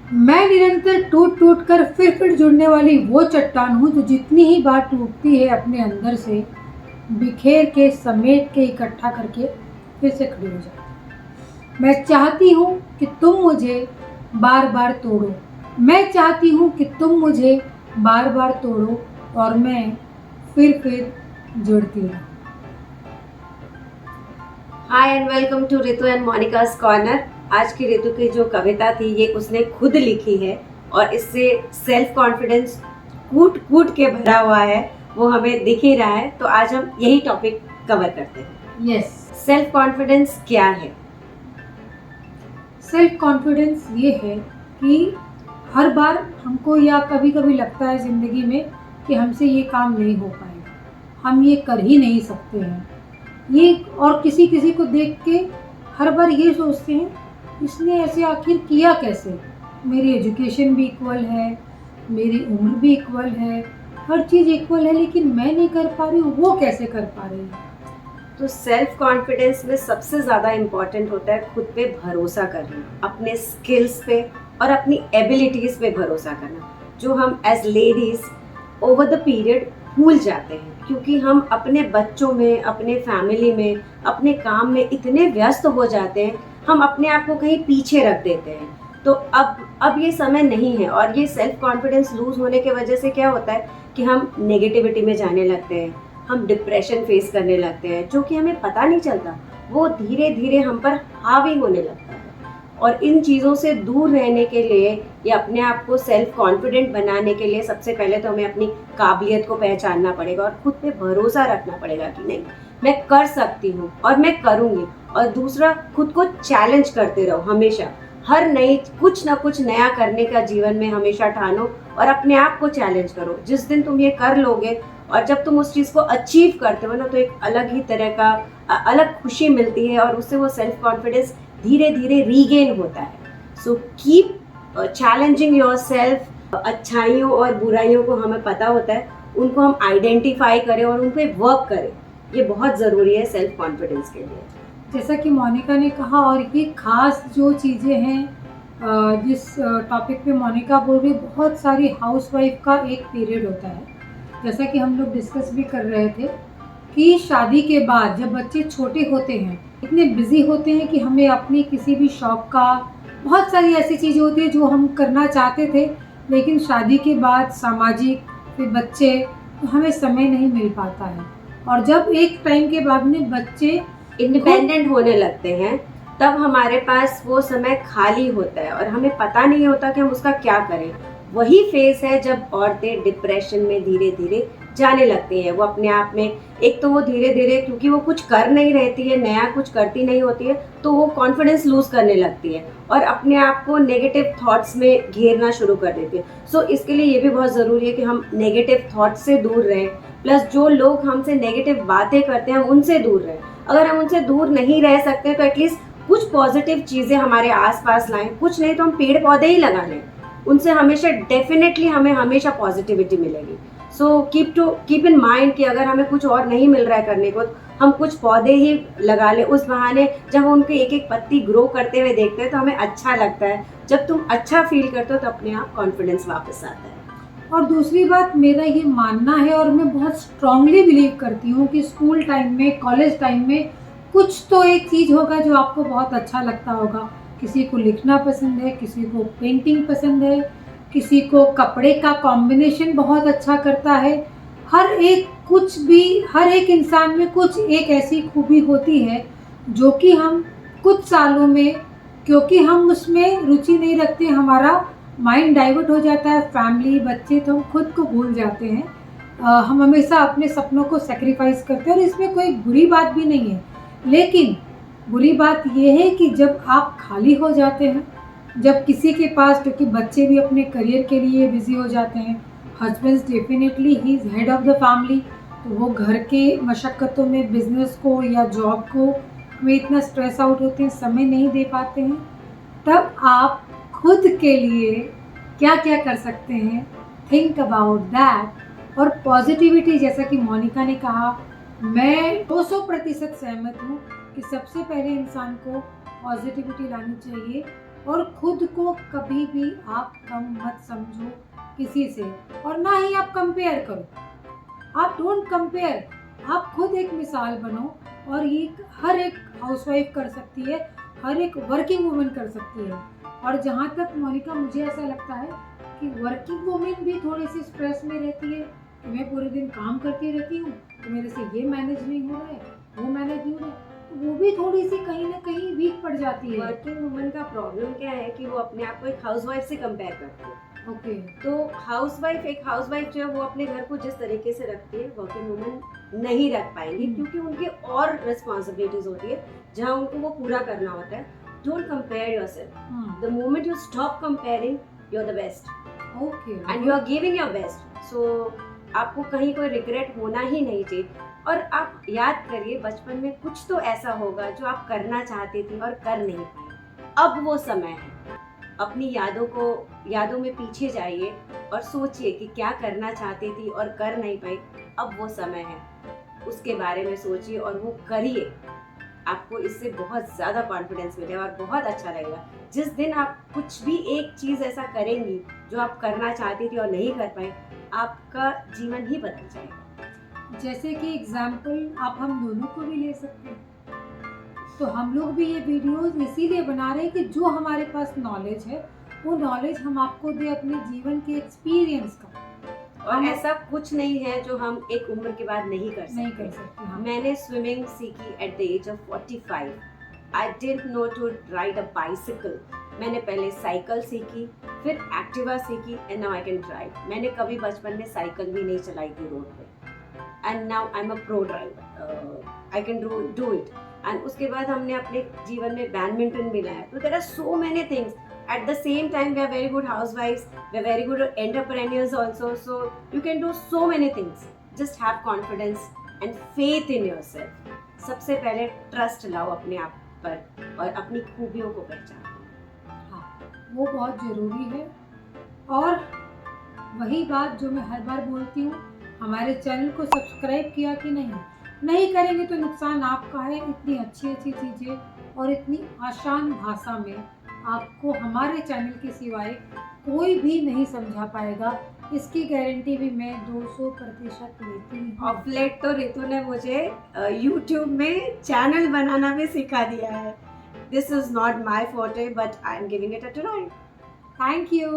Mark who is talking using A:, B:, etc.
A: मैं निरंतर टूट टूट कर फिर जुड़ने वाली वो चट्टान हूँ जो जितनी ही बार टूटती है अपने अंदर से बिखेर के समेट के इकट्ठा करके फिर से खड़ी हो जाती है। मैं चाहती हूँ कि तुम मुझे बार बार तोड़ो। मैं चाहती हूँ कि तुम मुझे बार बार तोड़ो और मैं फिर जुड़ती रहूँ।
B: Hi and welcome to Ritu and Monika's corner. आज की रितु की जो कविता थी ये उसने खुद लिखी है और इससे सेल्फ कॉन्फिडेंस कूट कूट के भरा हुआ है, वो हमें दिख ही रहा है। तो आज हम यही टॉपिक कवर करते हैं।
A: यस,
B: सेल्फ कॉन्फिडेंस क्या है?
A: सेल्फ कॉन्फिडेंस ये है कि हर बार हमको या कभी कभी लगता है ज़िंदगी में कि हमसे ये काम नहीं हो पाएगा, हम ये कर ही नहीं सकते हैं ये, और किसी किसी को देख के हर बार ये सोचते हैं इसने ऐसे आखिर किया कैसे। मेरी एजुकेशन भी इक्वल है, मेरी उम्र भी इक्वल है, हर चीज़ इक्वल है, लेकिन मैं नहीं कर पा रही हूँ, वो कैसे कर पा रही है।
B: तो सेल्फ कॉन्फिडेंस में सबसे ज़्यादा इम्पॉर्टेंट होता है खुद पे भरोसा करना, अपने स्किल्स पे और अपनी एबिलिटीज़ पे भरोसा करना, जो हम as ladies over the period भूल जाते हैं, क्योंकि हम अपने बच्चों में, अपने फैमिली में, अपने काम में इतने व्यस्त हो जाते हैं, हम अपने आप को कहीं पीछे रख देते हैं। तो अब ये समय नहीं है, और ये सेल्फ कॉन्फिडेंस लूज होने की वजह से क्या होता है कि हम नेगेटिविटी में जाने लगते हैं, हम डिप्रेशन फेस करने लगते हैं, जो कि हमें पता नहीं चलता, वो धीरे धीरे हम पर हावी होने लगता है। और इन चीज़ों से दूर रहने के लिए या अपने आप को सेल्फ कॉन्फिडेंट बनाने के लिए सबसे पहले तो हमें अपनी काबिलियत को पहचानना पड़ेगा और खुद पे भरोसा रखना पड़ेगा कि नहीं, मैं कर सकती हूँ और मैं करूँगी। और दूसरा, खुद को चैलेंज करते रहो हमेशा, हर नई कुछ ना कुछ नया करने का जीवन में हमेशा ठानो और अपने आप को चैलेंज करो। जिस दिन तुम ये कर लोगे और जब तुम उस चीज़ को अचीव करते हो ना, तो एक अलग ही तरह का अलग खुशी मिलती है और उससे वो सेल्फ कॉन्फिडेंस धीरे धीरे रीगेन होता है। So keep challenging yourself. अच्छाइयों और बुराइयों को हमें पता होता है, उनको हम आइडेंटिफाई करें और उन पर वर्क करें, ये बहुत ज़रूरी है सेल्फ कॉन्फिडेंस के लिए।
A: जैसा कि मोनिका ने कहा, और ये खास जो चीज़ें हैं जिस टॉपिक पे मोनिका बोल रही, बहुत सारी हाउसवाइफ का एक पीरियड होता है, जैसा कि हम लोग डिस्कस भी कर रहे थे कि शादी के बाद जब बच्चे छोटे होते हैं इतने बिजी होते हैं कि हमें अपनी किसी भी शौक का, बहुत सारी ऐसी चीज़ें होती है जो हम करना चाहते थे, लेकिन शादी के बाद सामाजिक, फिर बच्चे, तो हमें समय नहीं मिल पाता है। और जब एक टाइम के बाद में बच्चे
B: इंडिपेंडेंट होने लगते हैं, तब हमारे पास वो समय खाली होता है और हमें पता नहीं होता कि हम उसका क्या करें। वही फेज है जब औरतें डिप्रेशन में धीरे धीरे जाने लगती हैं। वो अपने आप में, एक तो वो धीरे धीरे, क्योंकि वो कुछ कर नहीं रहती है, नया कुछ करती नहीं होती है, तो वो कॉन्फिडेंस लूज करने लगती है और अपने आप को नेगेटिव थॉट्स में घेरना शुरू कर देती है। सो इसके लिए ये भी बहुत ज़रूरी है कि हम नेगेटिव थॉट्स से दूर रहें, प्लस जो लोग हमसे नेगेटिव बातें करते हैं उनसे दूर रहें। अगर हम उनसे दूर नहीं रह सकते तो एटलीस्ट कुछ पॉजिटिव चीज़ें हमारे आसपास लाएं, कुछ नहीं तो हम पेड़ पौधे ही लगा लें, उनसे हमेशा डेफिनेटली हमें हमेशा पॉजिटिविटी मिलेगी। सो कीप इन माइंड कि अगर हमें कुछ और नहीं मिल रहा है करने को, हम कुछ पौधे ही लगा लें। उस बहाने जब हम उनके एक एक पत्ती ग्रो करते हुए देखते हैं तो हमें अच्छा लगता है। जब तुम अच्छा फील करते हो तो अपने आप कॉन्फिडेंस वापस आता है।
A: और दूसरी बात, मेरा ये मानना है और मैं बहुत स्ट्रांगली बिलीव करती हूँ कि स्कूल टाइम में, कॉलेज टाइम में कुछ तो एक चीज़ होगा जो आपको बहुत अच्छा लगता होगा। किसी को लिखना पसंद है, किसी को पेंटिंग पसंद है, किसी को कपड़े का कॉम्बिनेशन बहुत अच्छा करता है। हर एक इंसान में कुछ एक ऐसी खूबी होती है जो कि हम कुछ सालों में, क्योंकि हम उसमें रुचि नहीं रखते, हमारा माइंड डाइवर्ट हो जाता है, फैमिली, बच्चे, तो हम खुद को भूल जाते हैं। हम हमेशा अपने सपनों को सेक्रीफाइस करते हैं और इसमें कोई बुरी बात भी नहीं है। लेकिन बुरी बात यह है कि जब आप खाली हो जाते हैं, जब किसी के पास, क्योंकि बच्चे भी अपने करियर के लिए बिजी हो जाते हैं, husband definitely he is head of the family, तो वो घर के मशक्क़तों में, बिजनेस को या जॉब को में इतना स्ट्रेस आउट होते हैं, समय नहीं दे पाते हैं। तब आप खुद के लिए क्या क्या कर सकते हैं, थिंक अबाउट दैट। और पॉजिटिविटी, जैसा कि मोनिका ने कहा, मैं 200% सहमत हूँ कि सबसे पहले इंसान को पॉजिटिविटी लानी चाहिए और खुद को कभी भी आप कम मत समझो किसी से, और ना ही आप कंपेयर करो। आप डोंट कंपेयर, आप खुद एक मिसाल बनो। और ये हर एक हाउसवाइफ कर सकती है, हर एक वर्किंग वुमन कर सकती है। और जहाँ तक मोनिका, मुझे ऐसा लगता है कि वर्किंग वुमेन भी थोड़ी सी स्ट्रेस में रहती है कि मैं पूरे दिन काम करती रहती हूँ तो मेरे से ये मैनेज नहीं हो रहा है, वो मैनेज नहीं हो रहा है, तो वो भी थोड़ी सी कहीं ना कहीं वीक पड़ जाती है।
B: वर्किंग वुमन का प्रॉब्लम क्या है कि वो अपने आप को एक हाउसवाइफ से कंपेयर करती है।
A: ओके।
B: तो एक हाउसवाइफ जो है वो अपने घर को जिस तरीके से रखती है वर्किंग वुमन नहीं रख पाएंगी, क्योंकि उनकी और रिस्पॉन्सिबिलिटीज होती है जहाँ उनको वो पूरा करना होता है। Don't compare yourself. The moment you stop comparing, you are the best
A: okay.
B: And you are giving your best. So आपको कहीं कोई रिग्रेट होना ही नहीं चाहिए। और आप याद करिए, बचपन में कुछ तो ऐसा होगा जो आप करना चाहती थी और कर नहीं पाई। अब वो समय है, अपनी यादों में पीछे जाइए और सोचिए कि क्या करना चाहती थी और कर नहीं पाई। अब वो समय है, उसके बारे में सोचिए और वो करिए। आपको इससे बहुत ज़्यादा कॉन्फिडेंस मिलेगा और बहुत अच्छा लगेगा। जिस दिन आप कुछ भी एक चीज़ ऐसा करेंगी जो आप करना चाहती थी और नहीं कर पाए, आपका जीवन ही बदल जाएगा।
A: जैसे कि एग्जाम्पल आप हम दोनों को भी ले सकते हैं। तो हम लोग भी ये वीडियोस इसीलिए बना रहे हैं कि जो हमारे पास नॉलेज है वो नॉलेज हम आपको दे अपने जीवन के एक्सपीरियंस का।
B: और ऐसा कुछ नहीं है जो हम एक उम्र के बाद नहीं कर सकते।
A: हाँ।
B: मैंने स्विमिंग सीखी at the age of 45। I didn't know to ride a bicycle. मैंने पहले साइकिल सीखी, फिर एक्टिवा सीखी, and now I can drive. मैंने कभी बचपन में साइकिल भी नहीं चलाई थी रोड पे, and now I am a pro driver. I can do it. And उसके बाद हमने अपने जीवन में बैडमिंटन भी लाया। तो there are so many things. At the same time, we are very good housewives, we are very good entrepreneurs also. So you can do so many things. Just have confidence and faith in yourself. सबसे पहले trust लाओ अपने आप पर और अपनी खूबियों को पहचानो।
A: हाँ, वो बहुत ज़रूरी है। और वही बात जो मैं हर बार बोलती हूँ, हमारे चैनल को सब्सक्राइब किया कि नहीं करेंगे तो नुकसान आपका है। इतनी अच्छी अच्छी चीज़ें और इतनी आसान भाषा में आपको हमारे चैनल के सिवाय कोई भी नहीं समझा पाएगा, इसकी गारंटी भी मैं 200% लेती हूँ।
B: ऑफ लेट तो रितु ने मुझे YouTube में चैनल बनाना भी सिखा दिया है। This is not my forte but I am giving it a try.
A: Thank you.